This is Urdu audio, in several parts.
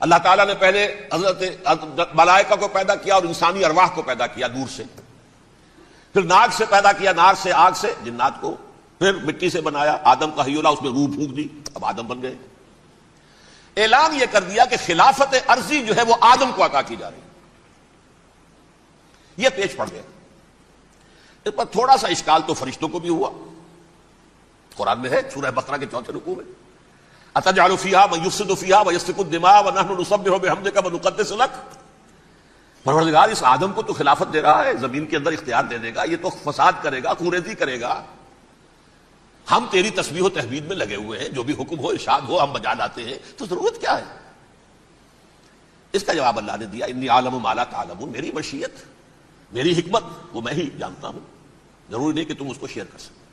اللہ تعالیٰ نے پہلے حضرت ملائکہ کو پیدا کیا اور انسانی ارواح کو پیدا کیا نور سے، پھر ناک سے پیدا کیا، نار سے، آگ سے جنات کو، پھر مٹی سے بنایا، آدم کا حیولہ، اس میں روح پھونک دی، اب آدم بن گئے۔ اعلان یہ کر دیا کہ خلافت عرضی جو ہے وہ آدم کو عطا کی جا رہی ہے، یہ پیش پڑ گیا۔ اس پر تھوڑا سا اشکال تو فرشتوں کو بھی ہوا، قرآن میں ہے سورہ بقرہ کے 4 رکوع میں، اتجعل فیہا من یفسد فیہا ویسفک الدماء ونحن نسبح بحمدک ونقدس لک۔ پروردگار اس آدم کو تو خلافت دے رہا ہے، زمین کے اندر اختیار دے دے گا، یہ تو فساد کرے گا، خونریزی کرے گا، ہم تیری تسبیح و تحمید میں لگے ہوئے ہیں، جو بھی حکم ہو ارشاد ہو ہم بجا لاتے ہیں، تو ضرورت کیا ہے؟ اس کا جواب اللہ نے دیا، انی اعلم ما لا تعلمون، میری مشیت، میری حکمت وہ میں ہی جانتا ہوں، ضروری نہیں کہ تم اس کو شیئر کر سکتے۔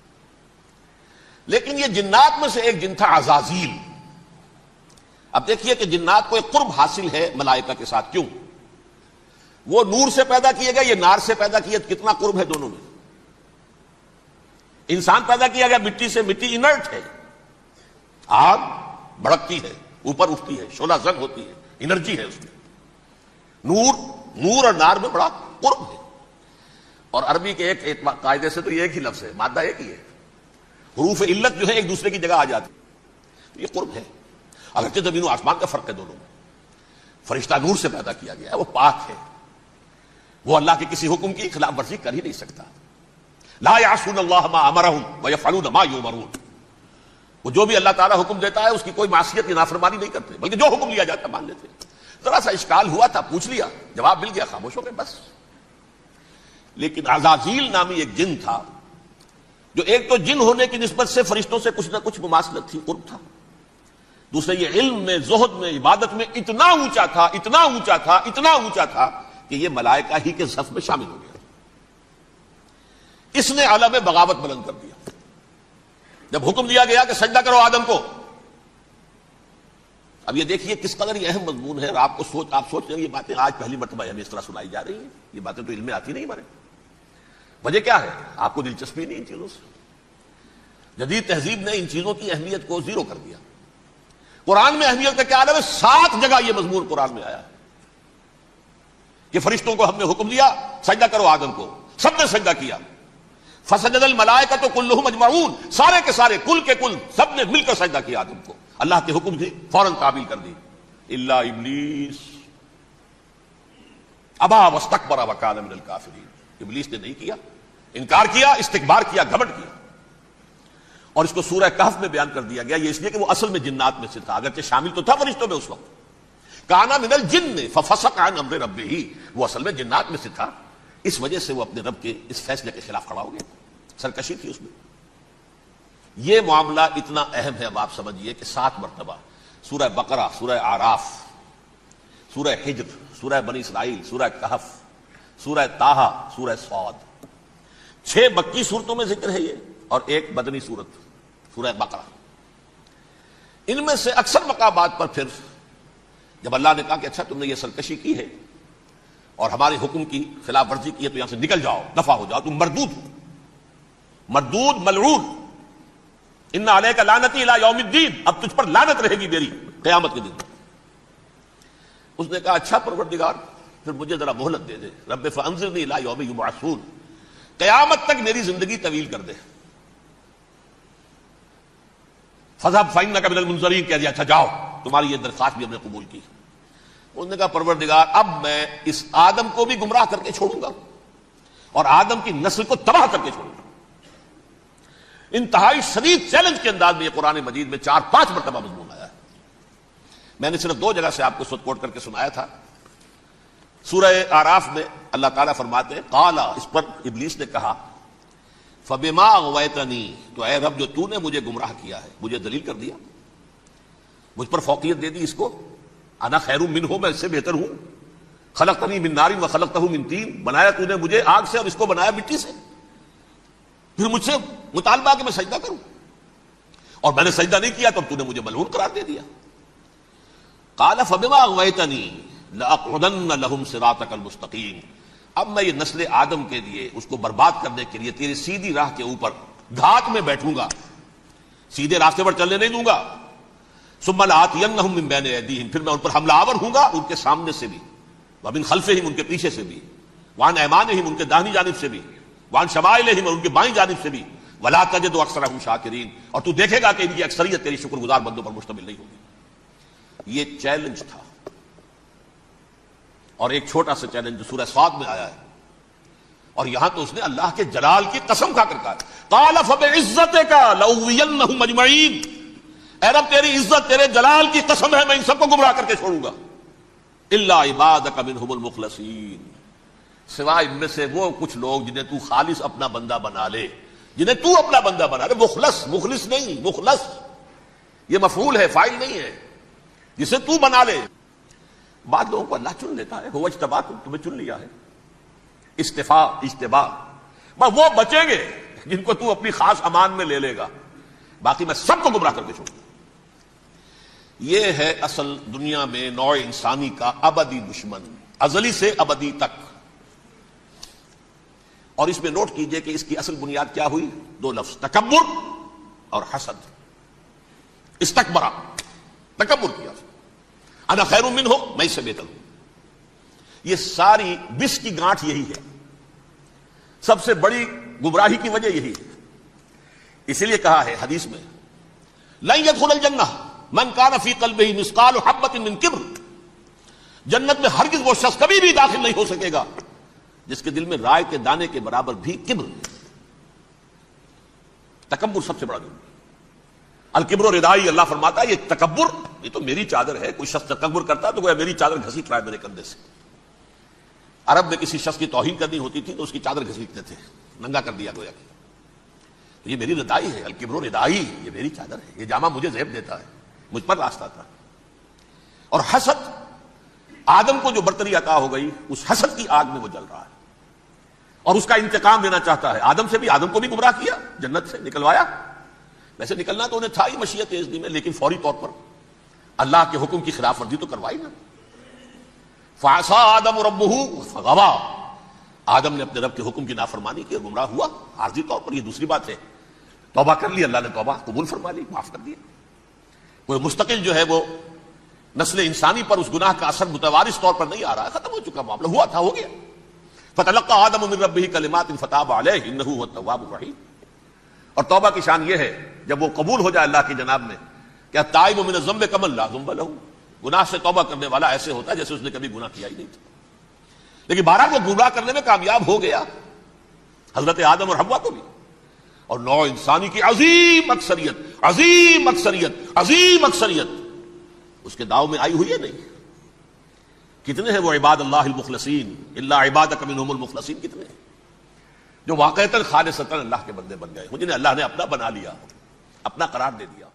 لیکن یہ جنات میں سے ایک جن تھا عزازیل۔ اب دیکھیے کہ جنات کو ایک قرب حاصل ہے ملائکہ کے ساتھ، کیوں؟ وہ نور سے پیدا کیے گئے، یہ نار سے پیدا کیے، کتنا قرب ہے دونوں میں۔ انسان پیدا کیا گیا مٹی سے، مٹی انرٹ ہے، آگ بھڑکتی ہے، اوپر اٹھتی ہے، شعلہ زن ہوتی ہے، انرجی ہے اس میں۔ نور اور نار میں بڑا قرب ہے۔ اور عربی کے ایک قاعدے سے تو یہ ایک ہی لفظ ہے، مادہ ایک ہی ہے، حروف علت جو ہے ایک دوسرے کی جگہ آ جاتی، یہ قرب ہے۔ اگرچہ زمین و آسمان کا فرق ہے دونوں میں۔ فرشتہ نور سے پیدا کیا گیا ہے، وہ پاک ہے، وہ اللہ کے کسی حکم کی خلاف ورزی کر ہی نہیں سکتا۔ لا یعصون اللہ ما امرہم ویفعلون ما یؤمرون، وہ جو بھی اللہ تعالیٰ حکم دیتا ہے اس کی کوئی معصیت یا نافرمانی نہیں کرتے، بلکہ جو حکم لیا جاتا مان لیتے۔ ذرا سا اشکال ہوا تھا، پوچھ لیا، جواب مل گیا، خاموش ہو گئے بس۔ لیکن عزازیل نامی ایک جن تھا، جو ایک تو جن ہونے کی نسبت سے فرشتوں سے کچھ نہ کچھ مماثلت تھی، قرب تھا، دوسرے یہ علم میں، زہد میں، عبادت میں اتنا اونچا تھا، اتنا اونچا تھا، اتنا اونچا تھا کہ یہ ملائکہ ہی کے صف میں شامل ہو گیا۔ اس نے عالم بغاوت بلند کر دیا۔ جب حکم دیا گیا کہ سجدہ کرو آدم کو، اب یہ دیکھیے کس قدر یہ اہم مضمون ہے، اور آپ سوچ رہے ہیں یہ باتیں آج پہلی مرتبہ ہمیں اس طرح سنائی جا رہی ہیں، یہ باتیں تو علم میں آتی نہیں ہمارے۔ وجہ کیا ہے؟ آپ کو دلچسپی نہیں ان چیزوں سے۔ جدید تہذیب نے ان چیزوں کی اہمیت کو زیرو کر دیا۔ قرآن میں اہمیت کا کیا عالم ہے؟ 7 جگہ یہ مضمون قرآن میں آیا ہے کہ فرشتوں کو ہم نے حکم دیا سجدہ کرو آدم کو، سب نے سجدہ کیا۔ فسجد الملائکۃ کلھم اجمعون، سارے کے سارے، کل کے کل، سب نے مل کر سجدہ کیا آدم کو، اللہ کے حکم سے فوراً تعمیل کر دی۔ الا ابلیس ابا واستکبر وکان من الکافرین، ابلیس نے نہیں کیا، انکار کیا، استکبار کیا، گھمنڈ کیا۔ اور اس کو سورہ کہف میں بیان کر دیا گیا، یہ اس لیے کہ وہ اصل میں جنات میں سے تھا، اگرچہ شامل تو تھا فرشتوں میں اس وقت۔ کانا من الجن ففسق عن امر ربہ، وہ اصل میں جنات میں سے تھا، اس وجہ سے وہ اپنے رب کے اس فیصلے کے خلاف کھڑا ہو گیا، سرکشی تھی اس میں۔ یہ معاملہ اتنا اہم ہے، اب آپ سمجھیے کہ 7 مرتبہ سورہ بقرہ، سورہ اعراف، سورہ حجر، سورہ بنی اسرائیل، سورہ کہف، سورہ طٰہٰ، سورہ صاد، 6 مکی صورتوں میں ذکر ہے یہ، اور ایک مدنی صورت سورہ بقرہ۔ ان میں سے اکثر مقامات پر پھر جب اللہ نے کہا کہ اچھا تم نے یہ سرکشی کی ہے اور ہمارے حکم کی خلاف ورزی کی ہے تو یہاں سے نکل جاؤ، دفع ہو جاؤ، تم مردود ہو، مردود ملعون، ان علیک لعنتی الی یوم الدین، اب تجھ پر لعنت رہے گی میری قیامت کے دن۔ اس نے کہا اچھا پروردگار پھر مجھے ذرا مہلت دے دے، رب فانظرنی الی یوم یبعثون، قیامت تک میری زندگی طویل کر دے۔ فذهب فإنك من المنظرین، کہہ دیا اچھا جاؤ، تمہاری یہ درخواست بھی ہم نے قبول کی۔ انہوں نے کہا پروردگار اب میں اس آدم کو بھی گمراہ کر کے چھوڑوں گا اور آدم کی نسل کو تباہ کر کے چھوڑوں گا۔ انتہائی شدید چیلنج کے انداز میں یہ قرآن مجید میں 4-5 مرتبہ مضمون آیا ہے۔ میں نے صرف 2 جگہ سے آپ کو سوت کوٹ کر کے سنایا تھا۔ سورہ آراف میں اللہ تعالیٰ فرماتے ہیں قال، اس پر ابلیس نے کہا فبما اغویتنی، تو اے رب جو تو نے مجھے گمراہ کیا ہے، مجھے ذلیل کر دیا، مجھ پر فوقیت دے دی، اس کو انا خیر منہ، میں اس سے بہتر ہوں، خلقتنی من نار وخلقتہ من طین، بنایا تو نے مجھے آگ سے اور اس کو بنایا مٹی سے، پھر مجھ سے مطالبہ کہ میں سجدہ کروں، اور میں نے سجدہ نہیں کیا تو اب تو نے مجھے ملعون قرار دے دیا۔ قال فبما اغویتنی لاقعدن لهم صراطک المستقیم، اب میں یہ نسل آدم کے لیے، اس کو برباد کرنے کے لیے تیری سیدھی راہ کے اوپر گھات میں بیٹھوں گا، سیدھے راستے پر چلنے نہیں دوں گا، ثم لآتینہم من بین ایدیہم، پھر میں ان پر حملہ آور ہوں گا ان کے سامنے سے بھی، ومن خلفہم ان کے پیچھے سے بھی، وعن ایمانہم ان کے داہنی جانب سے بھی، وعن شمائلہم اور ان کے بائیں جانب سے بھی، ولا تجد اکثرہم شاکرین، اور تو دیکھے گا کہ ان کی اکثریت تیری شکر گزار بندوں پر مشتمل نہیں ہوگی۔ یہ چیلنج تھا، اور ایک چھوٹا سا چیلنج جو سورہ صاد میں آیا ہے، اور یہاں تو اس نے اللہ کے جلال کی قسم کھا کر کہا قال فبعزتک لأغوینہم اجمعین، اے رب تیری عزت تیرے جلال کی قسم ہے میں ان سب کو گمراہ کر کے چھوڑوں گا، الا عبادک منہم المخلصین، سوائے ان میں سے وہ کچھ لوگ جنہیں تو خالص اپنا بندہ بنا لے، جنہیں تو اپنا بندہ بنا لے، مخلص، مخلص نہیں، مخلص یہ مفعول ہے، فاعل نہیں ہے، جسے تو بنا لے۔ بعض لوگوں کو اللہ چن لیتا ہے، هو اجتباکم، تمہیں چن لیا ہے، استفاء اجتباء، بس وہ بچیں گے جن کو تو اپنی خاص امان میں لے لے گا، باقی میں سب کو گمراہ کر کے چھوڑوں گا۔ یہ ہے اصل دنیا میں نوع انسانی کا ابدی دشمن، ازلی سے ابدی تک۔ اور اس میں نوٹ کیجئے کہ اس کی اصل بنیاد کیا ہوئی؟ دو لفظ، تکبر اور حسد۔ استکبرا، تکبر کیا، انا خیر منہ، میں اس سے بہتر ہوں۔ یہ ساری بس کی گانٹھ یہی ہے، سب سے بڑی گمراہی کی وجہ یہی ہے۔ اسی لیے کہا ہے حدیث میں لن يدخل الجنہ من کان فی قلبہ مثقال حبۃ من کبر، جنت میں ہرگز وہ شخص کبھی بھی داخل نہیں ہو سکے گا جس کے دل میں رائے کے دانے کے برابر بھی کبر۔ تکبر سب سے بڑا جرم ہے۔ الکبر ردائی، اللہ فرماتا ہے یہ تکبر یہ تو میری چادر ہے۔ کوئی شخص تکبر کرتا ہے تو گویا میری چادر گھسیٹ رہا ہے میرے کندھے سے۔ عرب میں کسی شخص کی توہین کرنی ہوتی تھی تو اس کی چادر گھسیٹتے تھے، ننگا کر دیا گویا کہ تو یہ میری ردائی ہے، الکبر ردائی، یہ میری چادر ہے، یہ جامہ مجھے زیب دیتا ہے، مجھ پر راستہ تھا۔ اور حسد، آدم کو جو برتری عطا ہو گئی اس حسد کی آگ میں وہ جل رہا ہے اور اس کا انتقام لینا چاہتا ہے۔ آدم سے بھی، آدم کو بھی گمراہ کیا، جنت سے نکلوایا، ویسے نکلنا تو انہیں تھا ہی مشیت اذن میں، لیکن فوری طور پر اللہ کے حکم کی خلاف ورزی تو کروائی نا۔ فعصى آدم ربہ فغوى، آدم نے اپنے رب کے حکم کی نافرمانی کی اور گمراہ ہوا عارضی طور پر۔ یہ دوسری بات ہے، توبہ کر لی، اللہ نے توبہ قبول فرما لی، معاف کر دیا۔ کوئی مستقل جو ہے وہ نسل انسانی پر اس گناہ کا اثر متوارث طور پر نہیں آ رہا ہے، ختم ہو چکا معاملہ، ہوا تھا ہو گیا۔ فتلقى آدم من ربہ کلمات فتاب علیہ انہ هو التواب الرحیم۔ اور توبہ کی شان یہ ہے جب وہ قبول ہو جائے اللہ کی جناب میں کہ التائب من الذنب کمن لا ذنب له، گناہ سے توبہ کرنے والا ایسے ہوتا ہے جیسے اس نے کبھی گناہ کیا ہی نہیں تھا۔ لیکن بہرحال وہ گمراہ کرنے میں کامیاب ہو گیا، حضرت آدم اور حوا کو بھی، اور نوع انسانی کی عظیم اکثریت، عظیم اکثریت، عظیم اکثریت اس کے داؤ میں آئی ہوئی ہے نہیں۔ کتنے ہیں وہ عباد اللہ المخلصین، الا عبادک منہم المخلصین، کتنے ہیں جو واقعتاً خالصتاً اللہ کے بندے بن گئے ہوں، جنہیں اللہ نے اپنا بنا لیا، اپنا قرار دے دیا۔